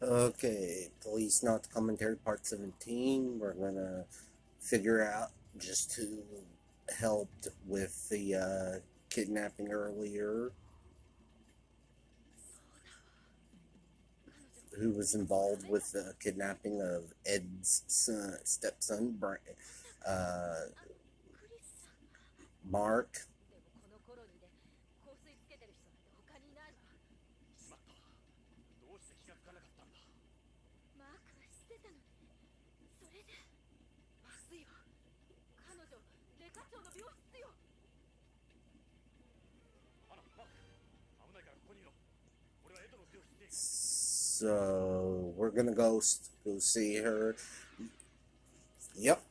Okay, Policenauts Commentary Part 17. We're gonna figure out just who helped with the kidnapping earlier, who was involved with the kidnapping of Ed's stepson, uh, Mark. So we're gonna go see her. Yep.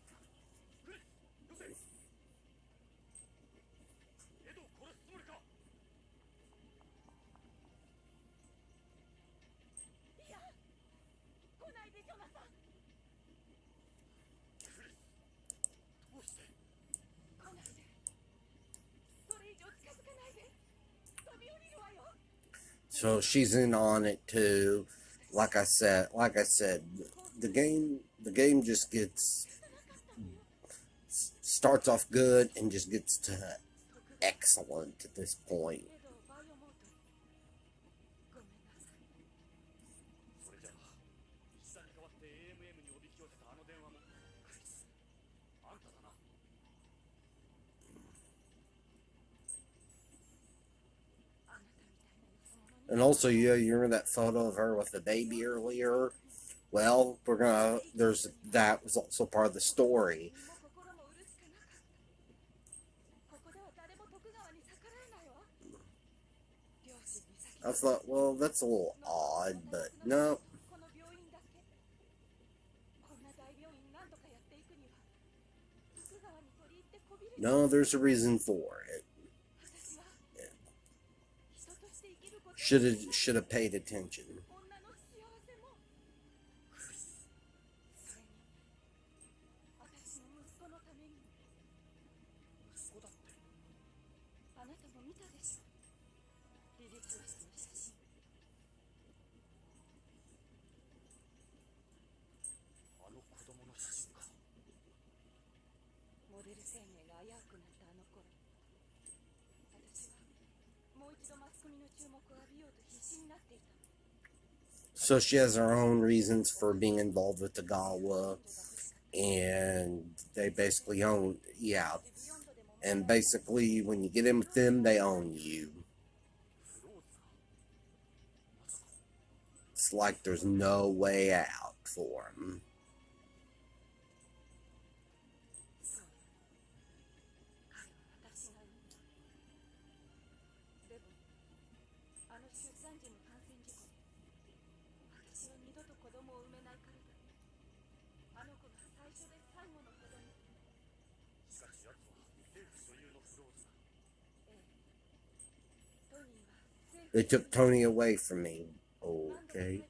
So she's in on it too. Like I said, the game just starts off good and just gets to excellent at this point. And also, you remember that photo of her with the baby earlier? Well, that was also part of the story. I thought, well, that's a little odd, but no. No, there's a reason for it. Should have paid attention. So she has her own reasons for being involved with the Gawa, and they basically own, yeah. And basically, when you get in with them, they own you. It's like there's no way out for them. They took Tony away from me. Okay.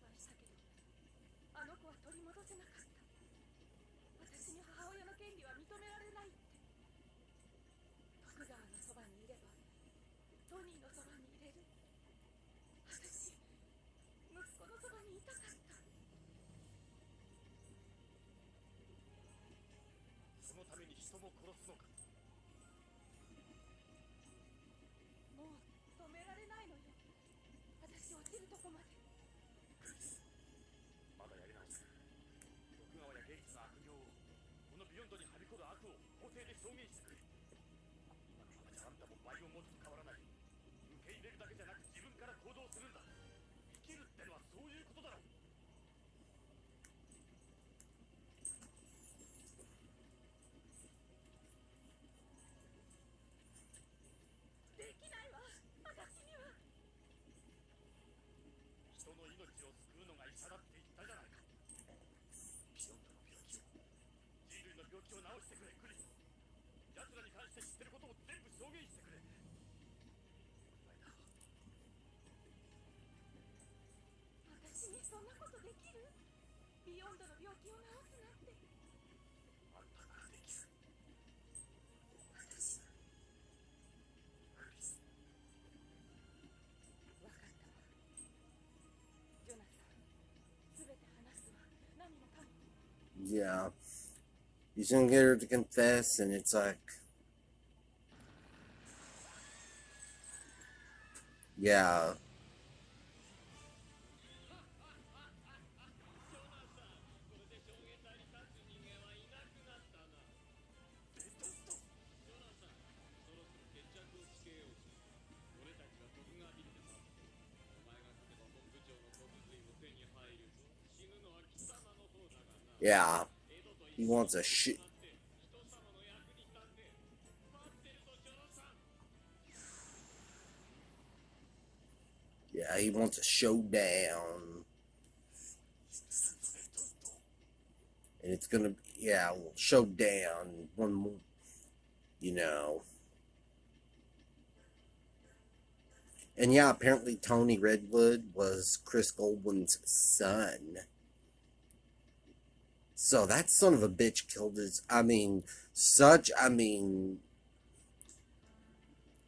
Yeah. He's gonna get her to confess, and it's like, yeah. Yeah. He wants a shit. Yeah, he wants a showdown. And it's gonna, yeah, well, showdown. One more, you know. And yeah, apparently Tony Redwood was Chris Goldwyn's son. So that son of a bitch killed his. Such.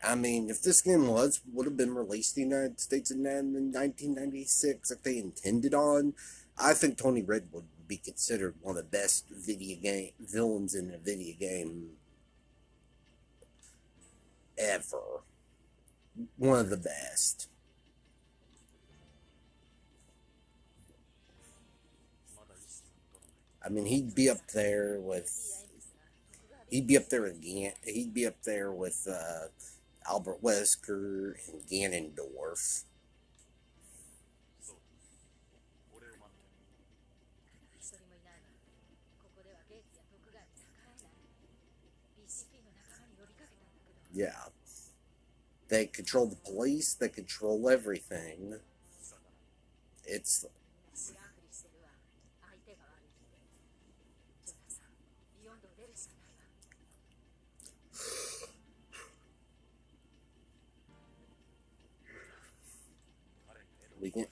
If this game would have been released in the United States in 1996, if they intended on, I think Tony Redwood would be considered one of the best video game villains in a video game ever. One of the best. I mean, he'd be up there again. He'd be up there with Albert Wesker and Ganondorf. Yeah. They control the police, they control everything. It's. We can.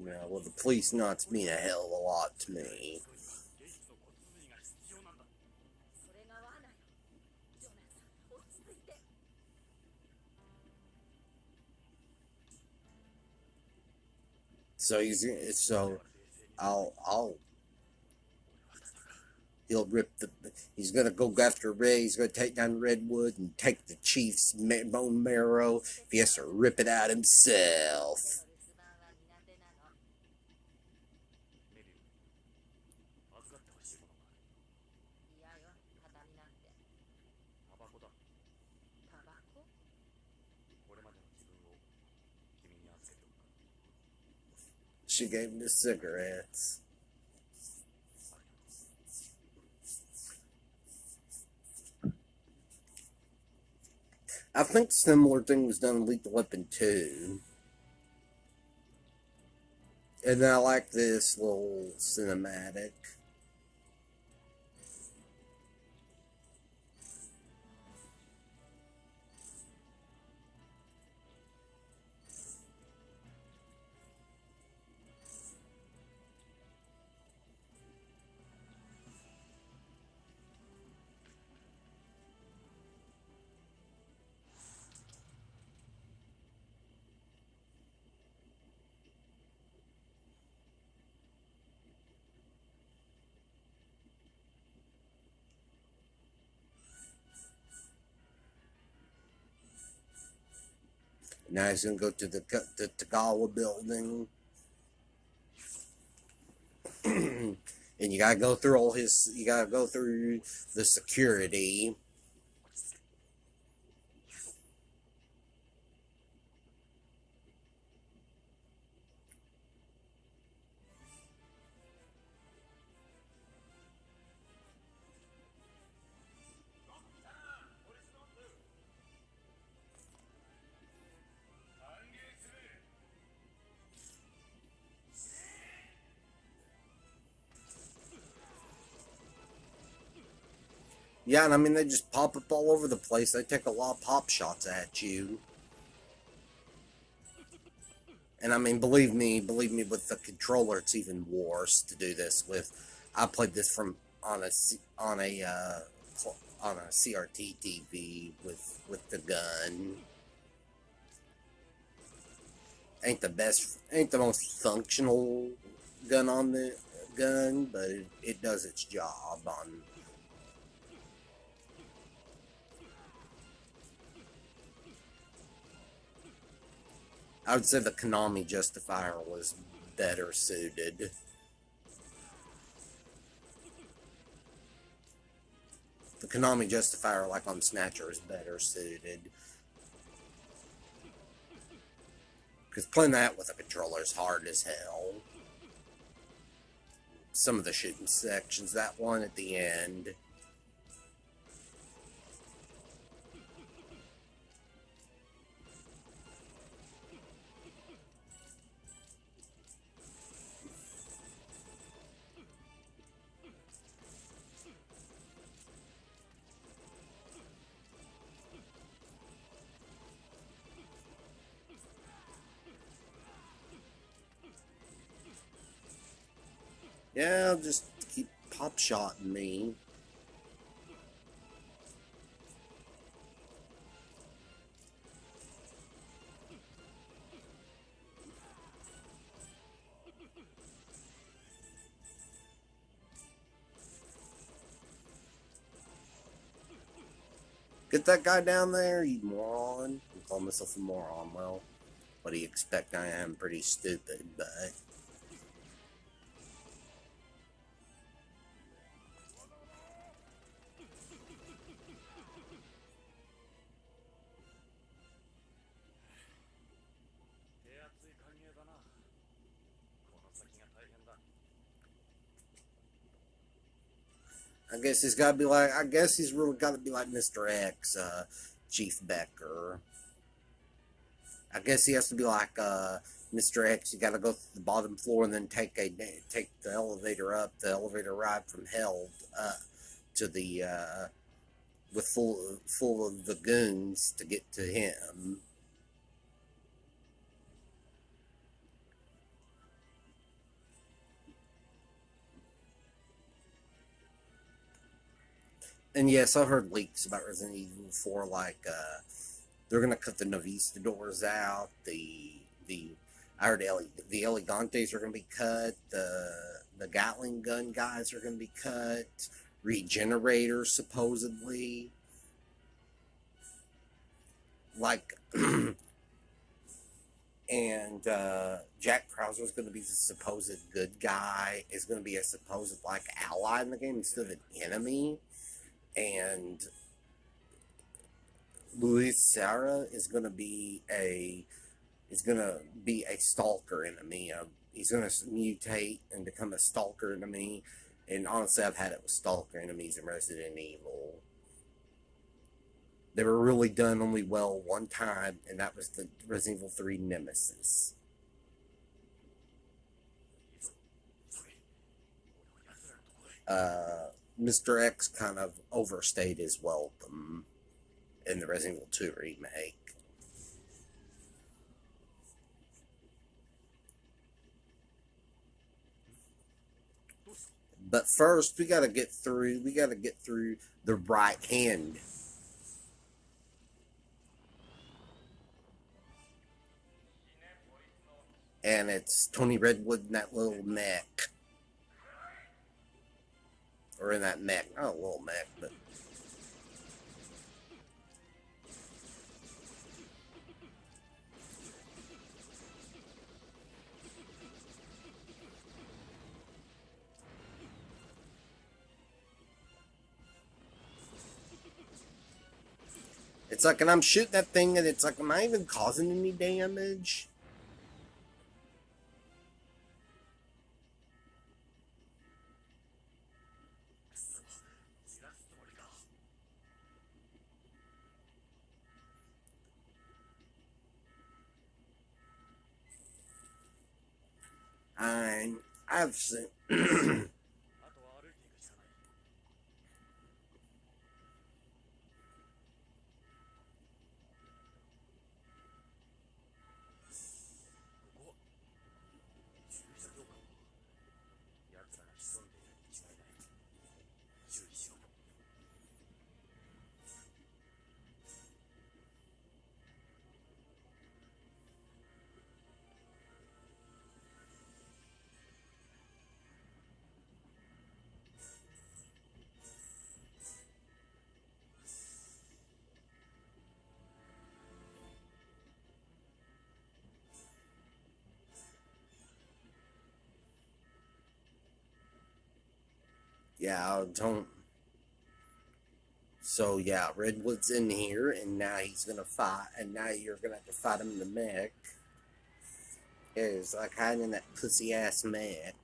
Yeah, well, the Policenauts mean a hell of a lot to me. So he'll rip the. He's gonna go after Ray. He's gonna take down Redwood and take the chief's bone marrow. If he has to rip it out himself. She gave him the cigarettes. I think similar thing was done in Lethal Weapon 2. And I like this little cinematic. Now he's gonna go to the Tagawa building. And you gotta go through the security. Yeah, and I mean, they just pop up all over the place. They take a lot of pop shots at you. And I mean, believe me, with the controller, it's even worse to do this with. I played this from on a on a CRT TV with the gun. Ain't the most functional gun on the gun, but it does its job on. I would say the Konami Justifier was better suited. The Konami Justifier, like on Snatcher, is better suited. Because playing that with a controller is hard as hell. Some of the shooting sections, that one at the end. Yeah, just keep pop shotting me. Get that guy down there, you moron. I call myself a moron. Well, what do you expect? I am pretty stupid, but I guess he's got to be like. I guess he's really got to be like Mr. X, Chief Becker. I guess he has to be like Mr. X. You got to go to the bottom floor and then take the elevator up, the elevator ride from hell to the with full of the goons to get to him. And yes, I've heard leaks about Resident Evil 4, like they're gonna cut the Novista doors out. The I heard the Elegantes are gonna be cut. The Gatling gun guys are gonna be cut. Regenerators supposedly, like, and Jack Krauser is going to be the supposed good guy. Is going to be a supposed like ally in the game instead of an enemy. And Luis Serra is going to be a stalker enemy. He's going to mutate and become a stalker enemy. And honestly, I've had it with stalker enemies in Resident Evil. They were really done only well one time, and that was the Resident Evil 3 Nemesis. Mr. X kind of overstayed his welcome in the Resident Evil 2 remake. But first, we gotta get through the right hand. And it's Tony Redwood in that little mech. Or in that mech. Not a little mech, but it's like, and I'm shooting that thing, and it's like, am I even causing any damage? I've seen. Yeah, don't. So yeah, Redwood's in here, and now he's gonna fight, and now you're gonna have to fight him in the mech. He's like hiding in that pussy ass mech.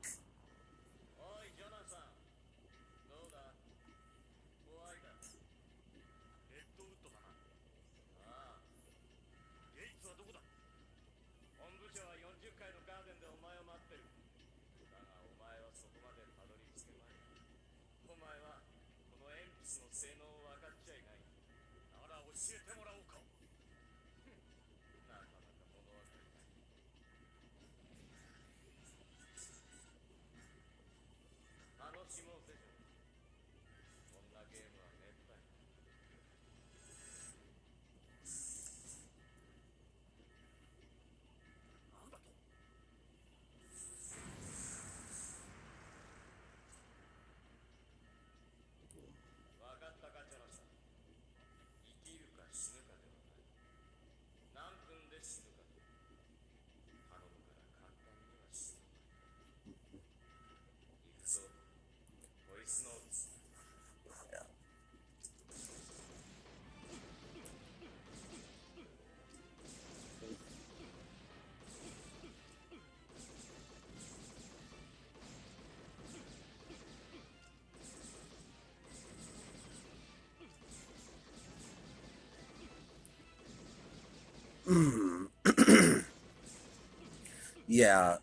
Yeah.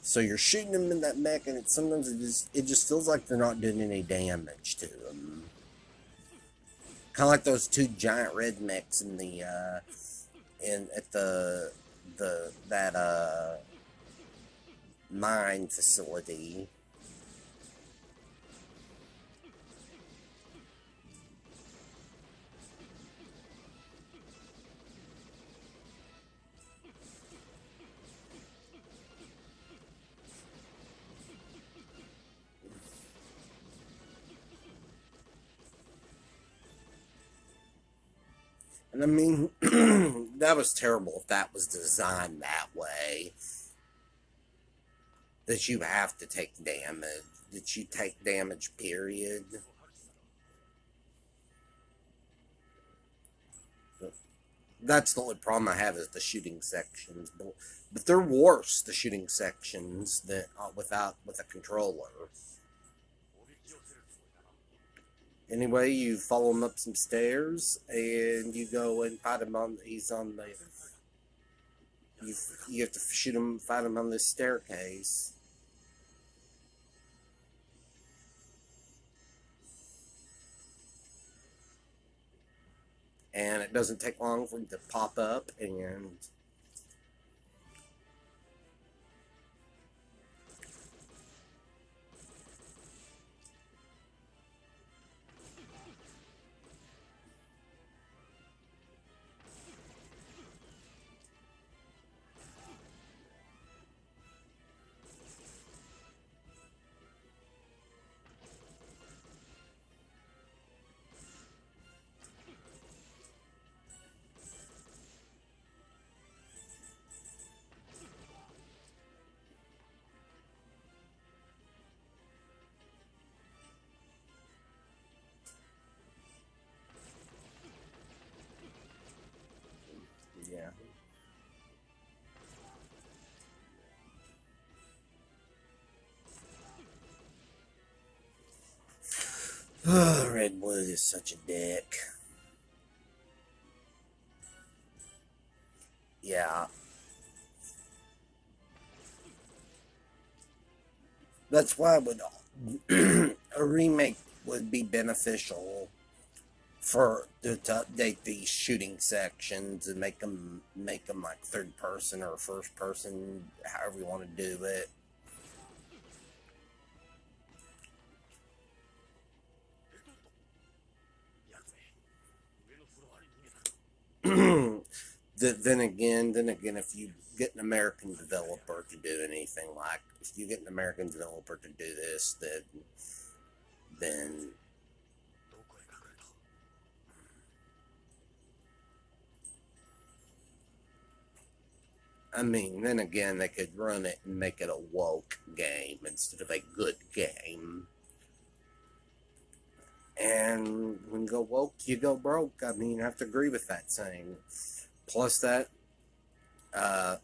So you're shooting them in that mech, and sometimes it just feels like they're not doing any damage to them. Kind of like those two giant red mechs in the in at the that mine facility. And I mean, that was terrible if that was designed that way. That you have to take damage. That you take damage, period. That's the only problem I have is the shooting sections. But they're worse, the shooting sections, that without with a controller. Anyway, you follow him up some stairs, and you go and fight him on. He's on the. You have to shoot him, fight him on this staircase. And it doesn't take long for him to pop up, and yeah. Redwood is such a dick. Yeah. That's why a remake would be beneficial for to update these shooting sections and make them like third person or first person, however you want to do it. then again, if you get an American developer to do anything like, if you get an American developer to do this, then I mean, then again, they could run it and make it a woke game instead of a good game. And when you go woke, you go broke. I mean, I have to agree with that saying. Plus that, uh,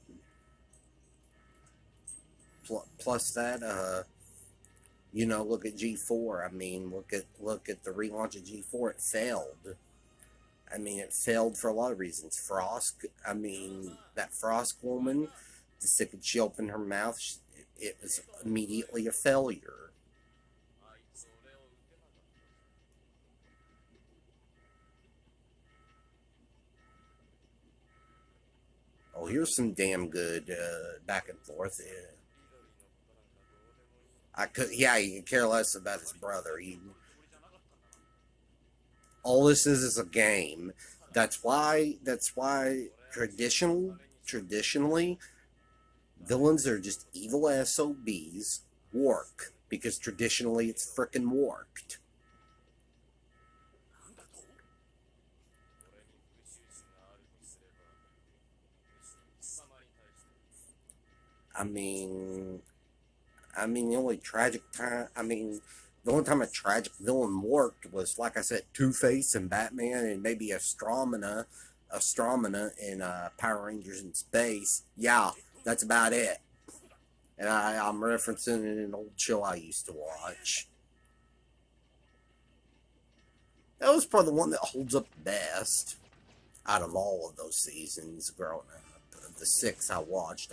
plus that, look at G4. I mean, look at the relaunch of G4. It failed. I mean, it failed for a lot of reasons. Frost. I mean, that Frost woman, the second she opened her mouth, it was immediately a failure. Oh, here's some damn good back and forth. Yeah, he could care less about his brother. All this is a game. That's why traditionally villains are just evil SOBs work because traditionally it's frickin' worked. I mean, the only tragic time. The only time a tragic villain worked was, like I said, Two Face and Batman, and maybe Astromina in Power Rangers in Space. Yeah, that's about it. And I'm referencing an old show I used to watch. That was probably the one that holds up best out of all of those seasons growing up. The six I watched.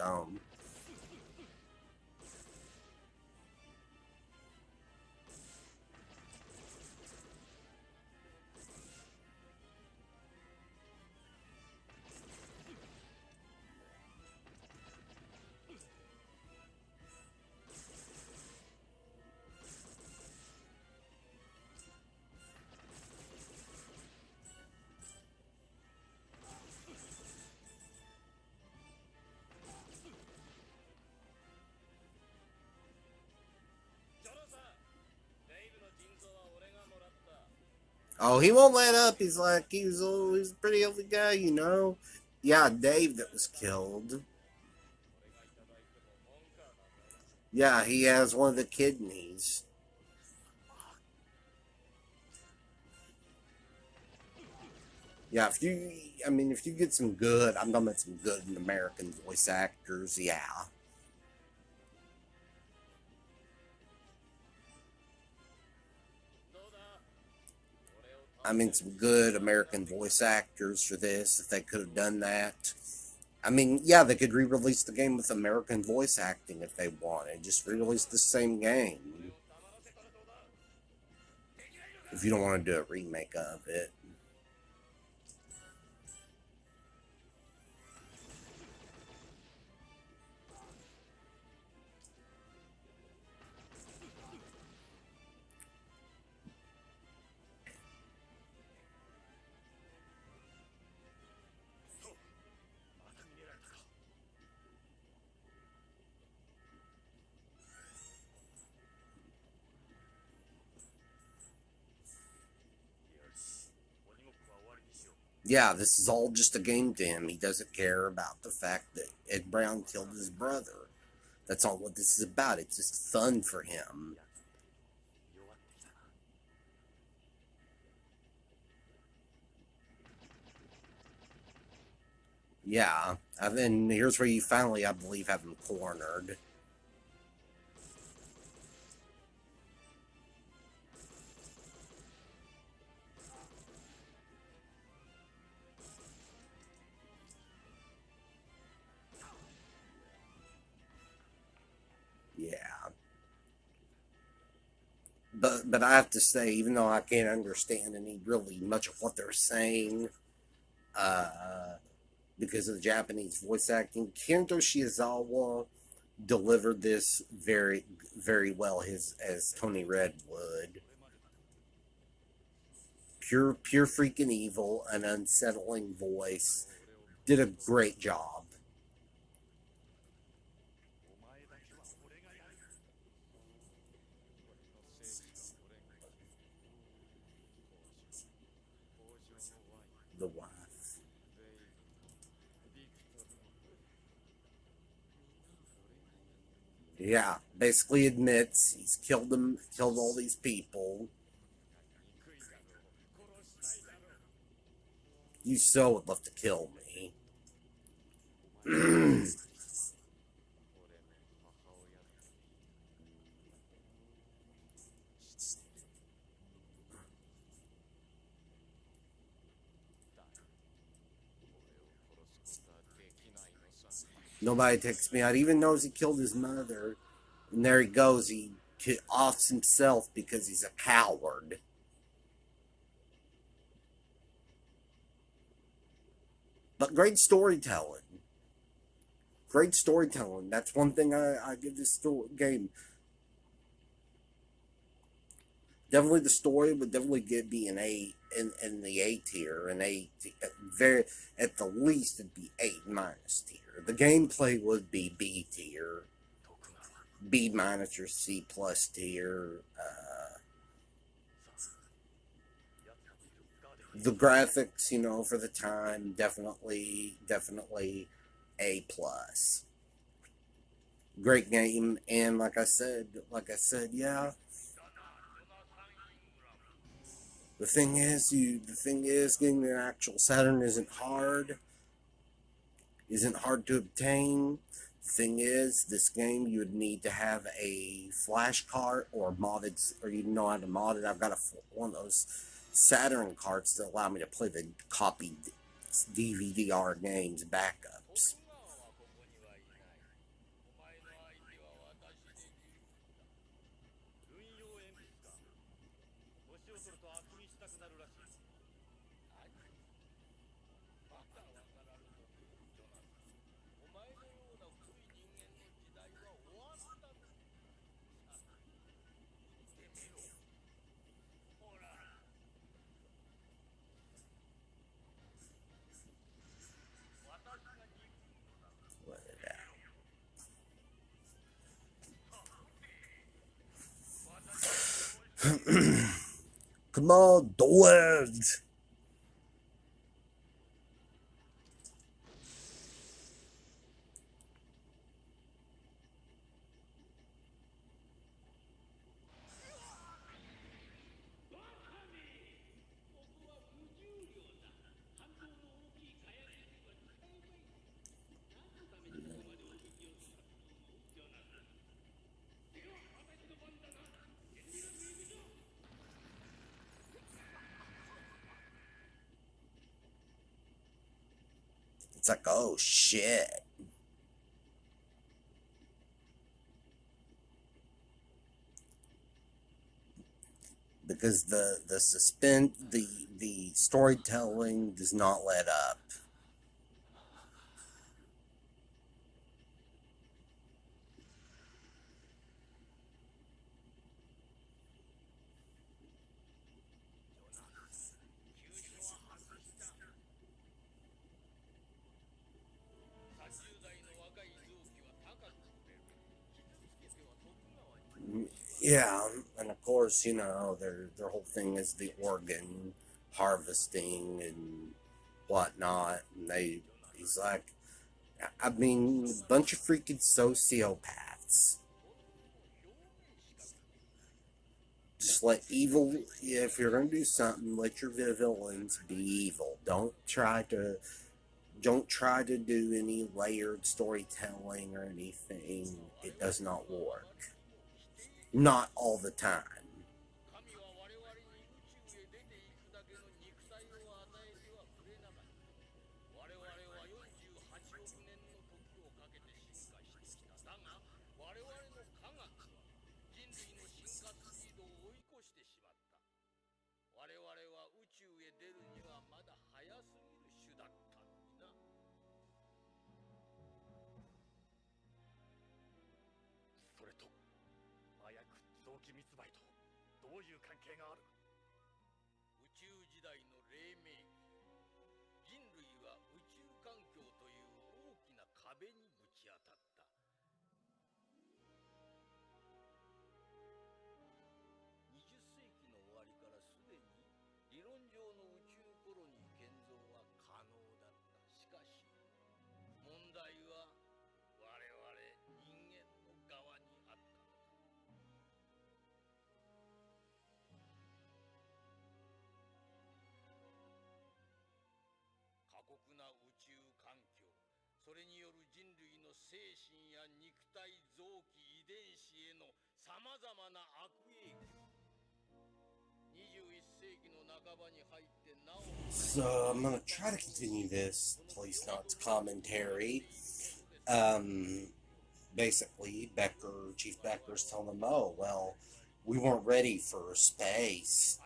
Oh, he won't let up. He's like, he's always a pretty healthy guy, you know? Yeah, Dave that was killed. Yeah, he has one of the kidneys. Yeah, if you get some good, I'm talking about some good American voice actors, yeah. Some good American voice actors for this, if they could have done that. Yeah, they could re release the game with American voice acting if they wanted. Just re release the same game. If you don't want to do a remake of it. Yeah, this is all just a game to him. He doesn't care about the fact that Ed Brown killed his brother. That's all what this is about. It's just fun for him. Yeah, and then here's where you finally, I believe, have him cornered. Yeah, but I have to say, even though I can't understand any really much of what they're saying, uh, because of the Japanese voice acting, Kento Shiozawa delivered this very, very well. His as Tony Red would. Pure freaking evil, an unsettling voice. Did a great job. The wife. Yeah, basically admits he's killed all these people. You so would love to kill me. Nobody takes me out. Even knows he killed his mother. And there he goes. He offs himself because he's a coward. But great storytelling. Great storytelling. That's one thing I give this game. Definitely the story would definitely be an A in the A tier, an A very at the least it'd be A- tier. The gameplay would be B tier, B- or C+ tier. The graphics, for the time, definitely A+. Great game, and yeah. The thing is, getting an actual Saturn isn't hard to obtain. The thing is, this game you would need to have a flash card or modded, or you know how to mod it. I've got one of those Saturn cards that allow me to play the copied DVD-R games backups. Come on, do it! It's like, oh shit. Because the storytelling does not let up. Yeah, and of course, their whole thing is the organ harvesting and whatnot. And he's like, I mean, a bunch of freaking sociopaths. Just let evil. If you're gonna do something, let your villains be evil. Don't try to do any layered storytelling or anything. It does not work. Not all the time. それによる人類の精神や肉体臓器遺伝子へのさまざまな悪影響。21世紀の半ばに入ってなお。So I'm gonna try to continue this Policenauts Commentary. Basically, Chief Becker's telling them, oh, well, we weren't ready for space.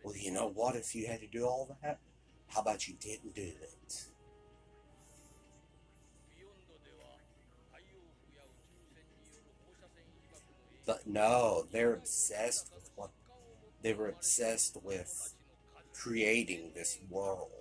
Well, you know what? If you had to do all that, how about you didn't do it? But no, they were obsessed with creating this world.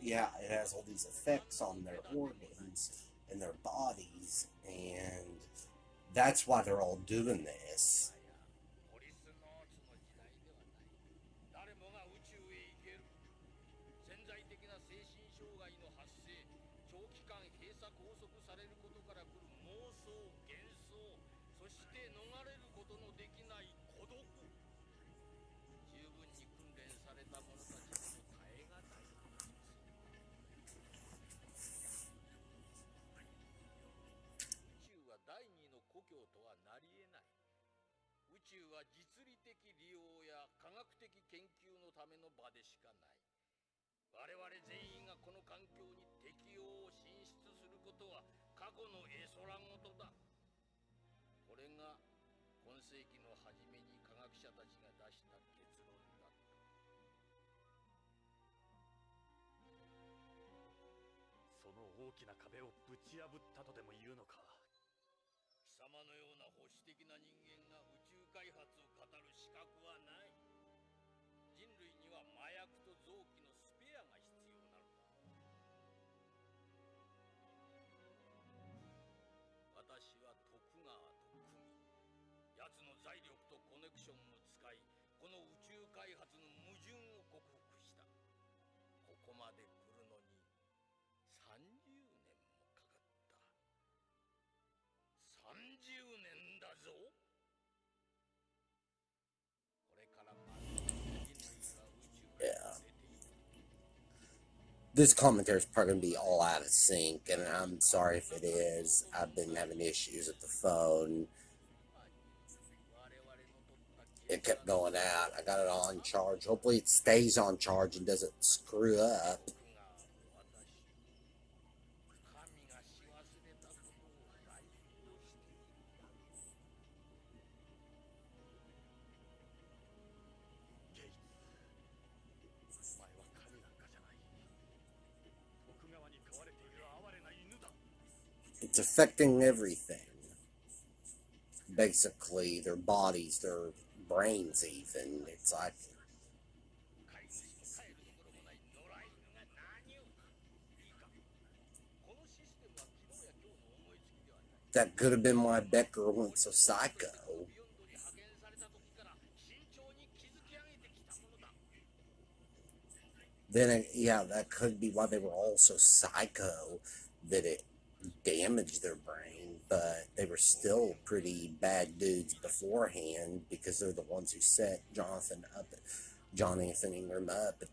Yeah, it has all these effects on their organs and their bodies, and that's why they're all doing this. Yeah. This commentary is probably going to be all out of sync, and I'm sorry if it is. I've been having issues with the phone. It kept going out. I got it on charge. Hopefully it stays on charge and doesn't screw up. It's affecting everything. Basically, their bodies, their brains even. It's like... That could have been why Becker went so psycho. Then, yeah, that could be why they were all so psycho, that it damaged their brain, but they were still pretty bad dudes beforehand, because they're the ones who set Jonathan Ingram up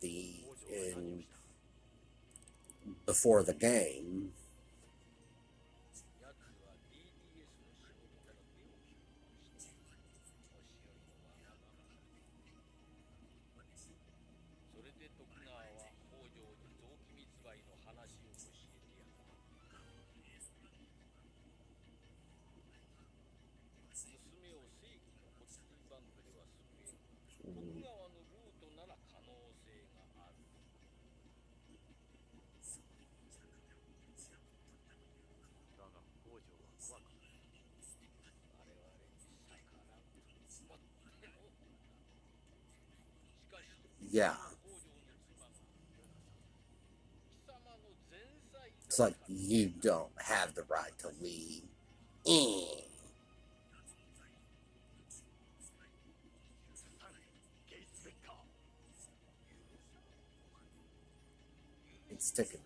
before the game. Yeah. It's like, you don't have the right to leave. Eh. It's taking.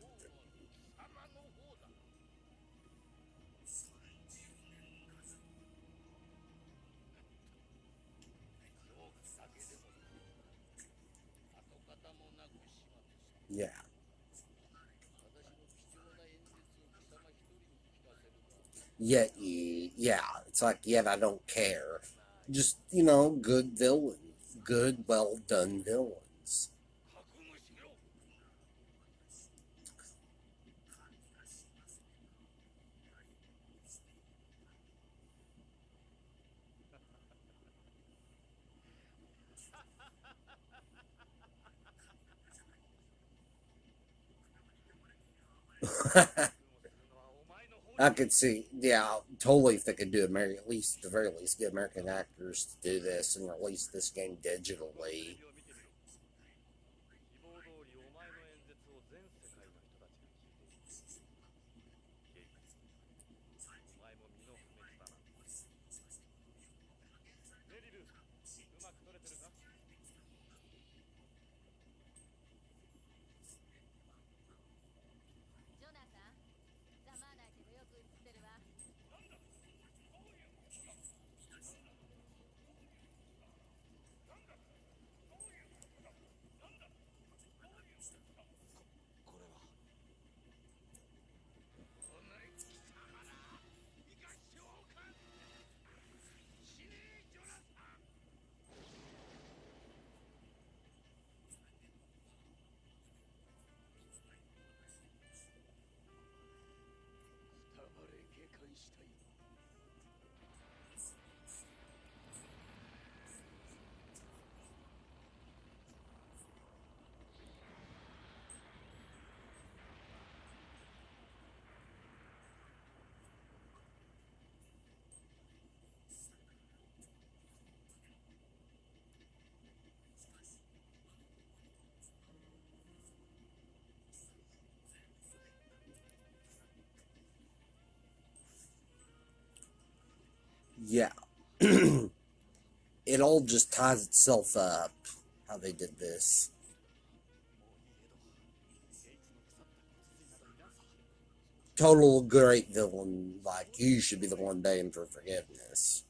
Yeah. Yeah, it's like, yet I don't care. Just, good villain. Good, well done villains. I could see, yeah, totally if they could do American, at least at the very least, get American actors to do this and release this game digitally. Yeah. It all just ties itself up, how they did this. Total great villain. Like, you should be the one begging for forgiveness.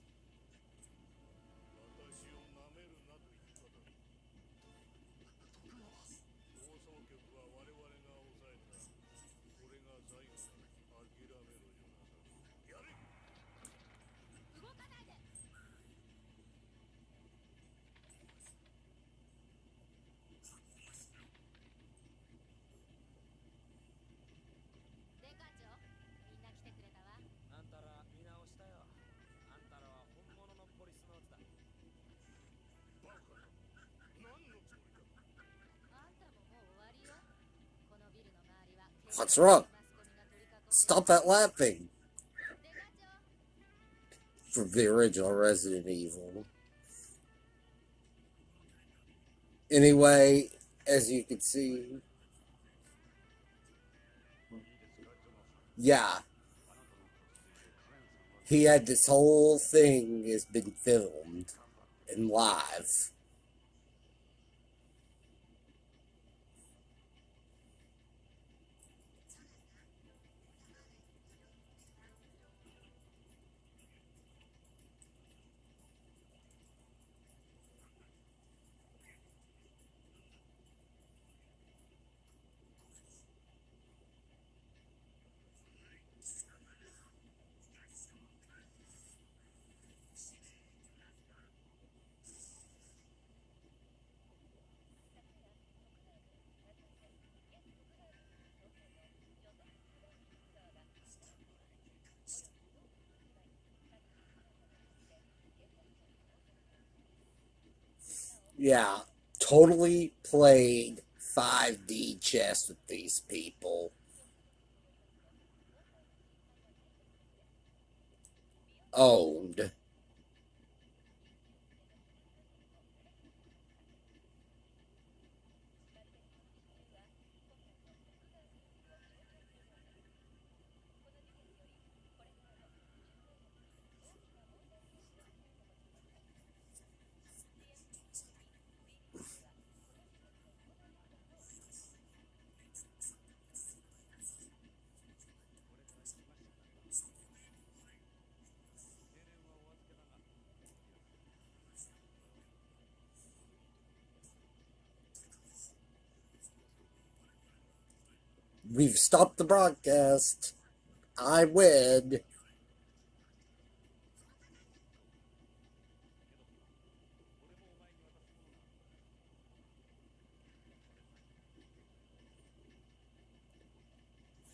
What's wrong? Stop that laughing. From the original Resident Evil. Anyway, as you can see, yeah, he had this whole thing has been filmed and live. Yeah, totally played 5D chess with these people. Owned. We've stopped the broadcast. I wed.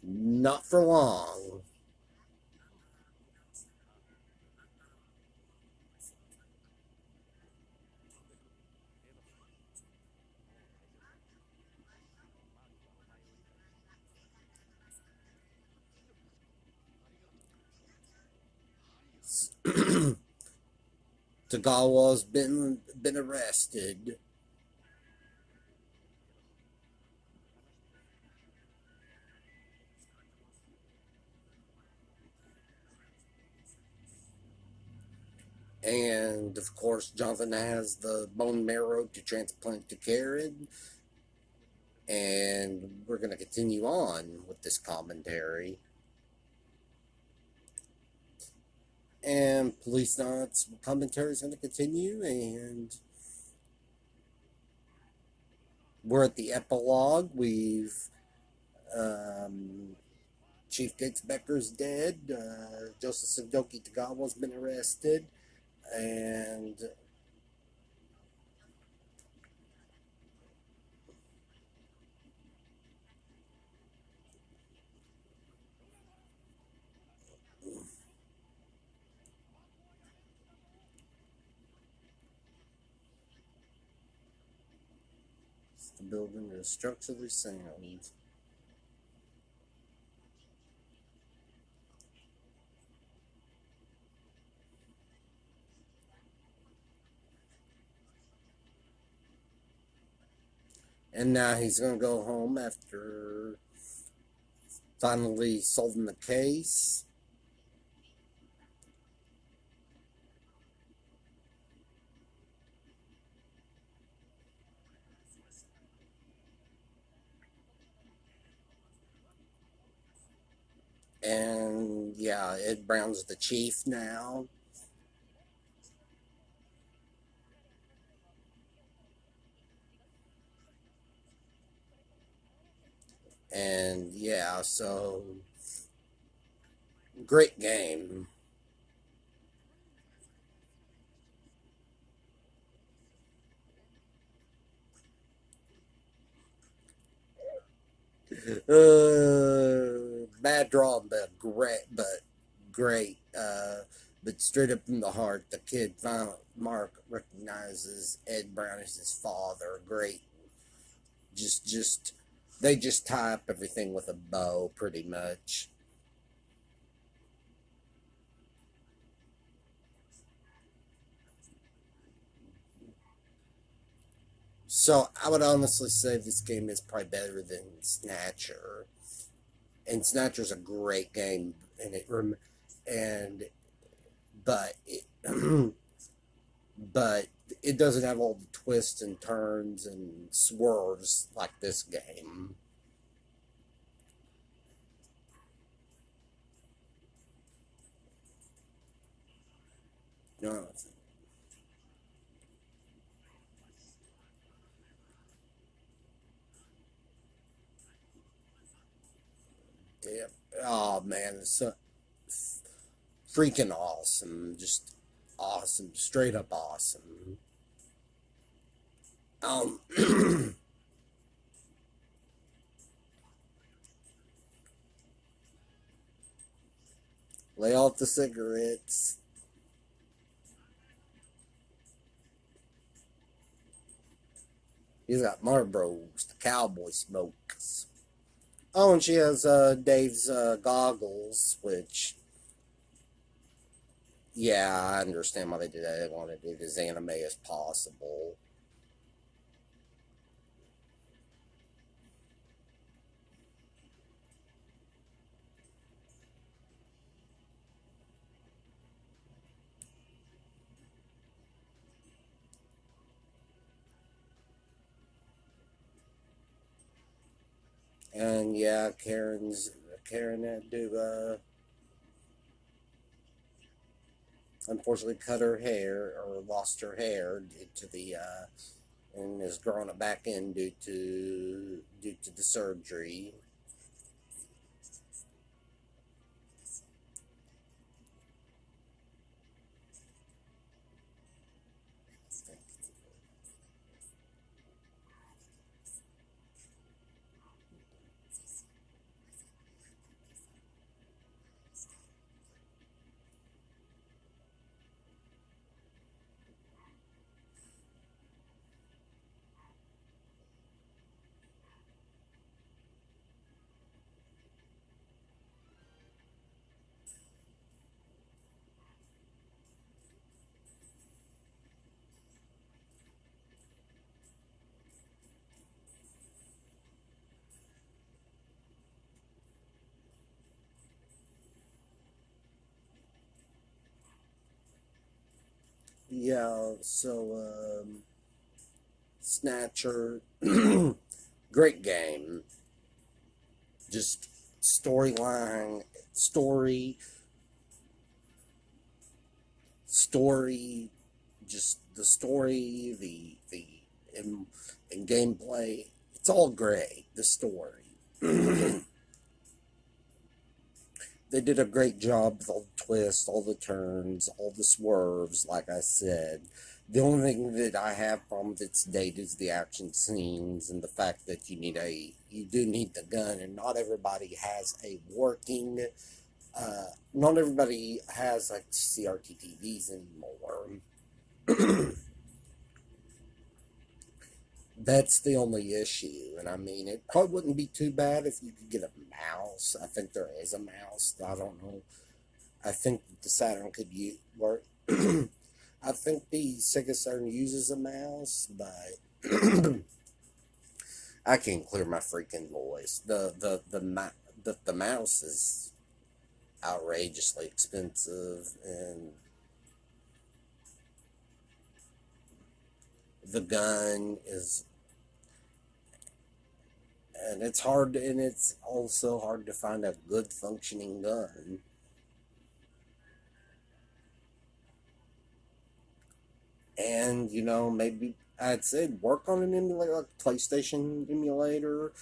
Not for long. Tagawa's been arrested. And of course, Jonathan has the bone marrow to transplant to Karen. And we're going to continue on with this commentary. And Policenauts Commentary is going to continue. And we're at the epilogue. We've. Chief Gates Becker's dead. Joseph Sudoki Tagawa's been arrested. And the building is structurally sound. And now he's going to go home after finally solving the case. And yeah, Ed Brown's the chief now. And yeah, so great game. Bad draw, but great. But straight up from the heart, the kid Mark recognizes Ed Brown as his father. Great. Just they just tie up everything with a bow, pretty much. So I would honestly say this game is probably better than Snatcher, and Snatcher's a great game, and but it, but it doesn't have all the twists and turns and swerves like this game. No, yeah. Oh man, it's so freaking awesome! Just awesome, straight up awesome. Um, lay off the cigarettes. He's got Marlboros, the cowboy smokes. Oh, and she has Dave's goggles, which, yeah, I understand why they did that. They wanted it as anime as possible. And yeah, Karen had to unfortunately cut her hair or lost her hair due to the and is growing it back in due to the surgery. yeah, so Snatcher, great game. Just storyline, story, just the story, and gameplay. It's all great. The story. They did a great job with all the twists, all the turns, all the swerves. Like I said, the only thing that I have problem with its date is the action scenes and the fact that you do need the gun, and not everybody has a working. Not everybody has like CRT TVs anymore. That's the only issue. And I mean, it probably wouldn't be too bad if you could get a mouse. I think there is a mouse. I don't know. I think the Saturn could work. I think the Sega Saturn uses a mouse, but I can't clear my freaking voice. The mouse is outrageously expensive, and the gun is, and it's also hard to find a good functioning gun. And maybe I'd say work on an emulator, like PlayStation emulator.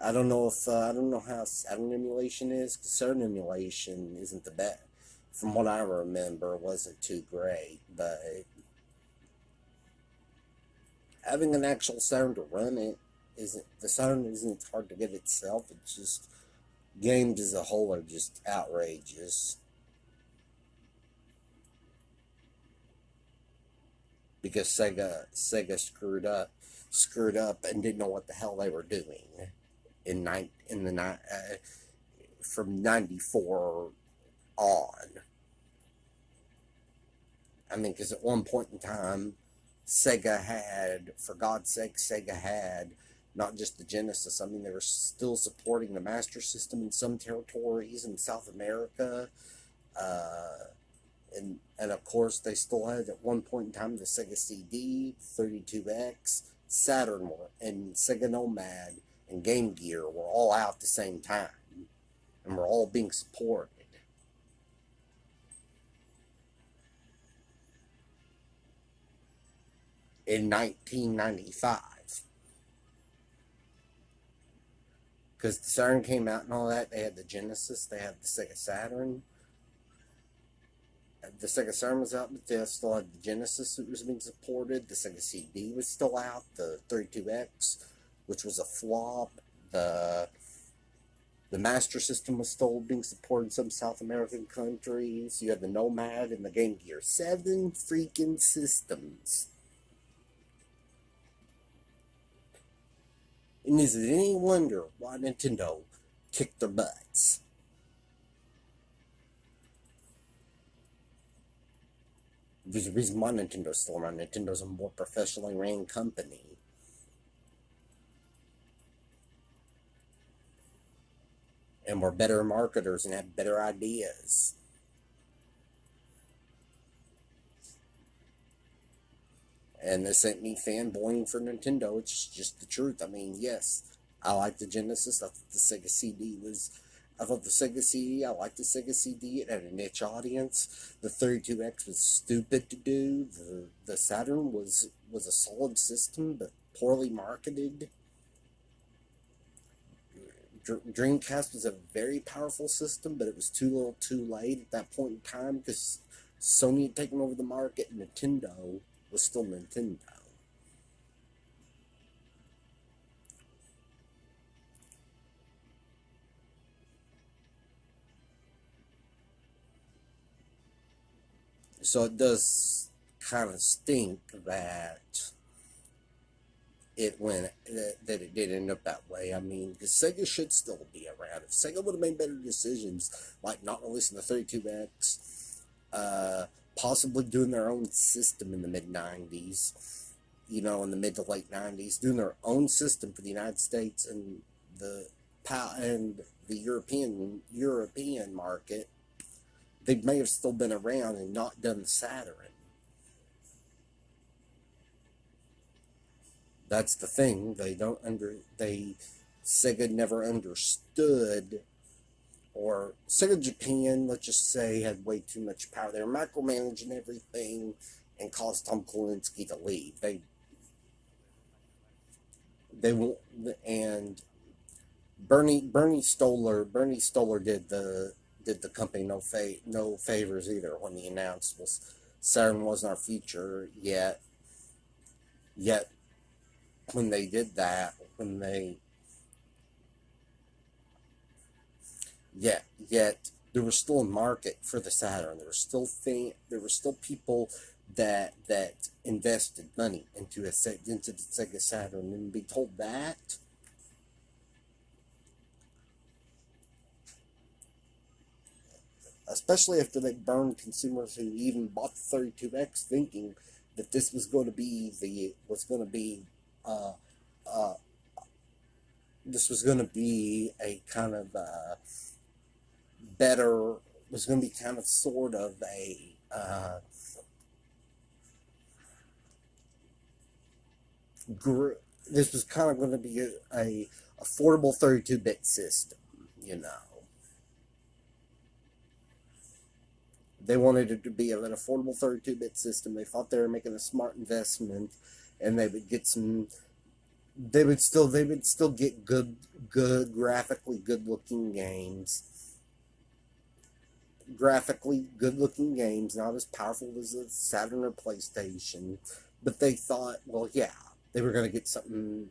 I don't know how Saturn emulation is, because Saturn emulation isn't the best. From what I remember, wasn't too great, but having an actual Saturn to run it isn't. The Saturn isn't hard to get itself. It's just games as a whole are just outrageous, because Sega screwed up and didn't know what the hell they were doing in the from '94 on. I mean, because at one point in time, for God's sake, Sega had not just the Genesis. I mean, they were still supporting the Master System in some territories in South America. Uh, and of course, they still had at one point in time the Sega CD, 32X, Saturn, and Sega Nomad and Game Gear were all out at the same time, and were all being supported in 1995. Because the Saturn came out and all that, they had the Genesis, they had the Sega Saturn. The Sega Saturn was out, but they still had the Genesis that was being supported. The Sega CD was still out. The 32X, which was a flop. The Master System was still being supported in some South American countries. You had the Nomad and the Game Gear. 7 freaking systems. And is it any wonder why Nintendo kicked their butts? There's a reason why Nintendo's still around. Nintendo's a more professionally ran company. And we're better marketers and have better ideas. And this ain't me fanboying for Nintendo, it's just the truth. I mean, yes, I like the Genesis. I thought the Sega CD was. I thought the Sega CD, I liked the Sega CD. It had a niche audience. The 32X was stupid to do. The Saturn was a solid system, but poorly marketed. Dreamcast was a very powerful system, but it was too little too late at that point in time, because Sony had taken over the market and Nintendo was still Nintendo. So it does kind of stink that it did end up that way. I mean, because Sega should still be around. If Sega would have made better decisions, like not releasing the 32X, possibly doing their own system in the mid '90s, in the mid to late '90s, doing their own system for the United States and the European market, they may have still been around and not done the Saturn. That's the thing. Sega never understood, or Sega Japan, let's just say, had way too much power. They were micromanaging everything and caused Tom Kalinske to leave. They won't, and Bernie Stoller did the company no favors either when he announced, well, Saturn wasn't our future yet when they did that, yet there was still a market for the Saturn. There were still people that invested money into the Sega Saturn, and be told that, especially after they burned consumers who even bought the 32X, thinking that this was going to be uh, uh, this was going to be a kind of better was going to be kind of sort of a this was kind of going to be a affordable 32-bit system, you know. They wanted it to be an affordable 32-bit system. They thought they were making a smart investment, and they would get some. They would still get graphically good looking games, not as powerful as the Saturn or PlayStation, but they thought, well, yeah, they were going to get something.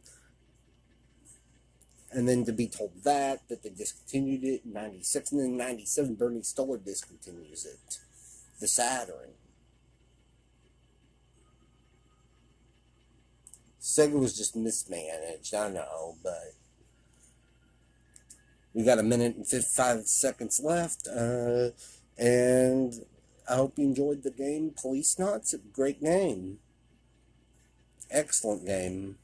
And then to be told that they discontinued it in '96, and then in '97, Bernie Stoller discontinues it, the Saturn. Sega was just mismanaged, I know, but we got a minute and 55 seconds left, and I hope you enjoyed the game. Policenauts, a great game, excellent game.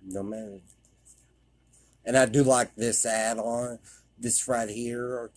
No matter. And I do like this add-on, this right here,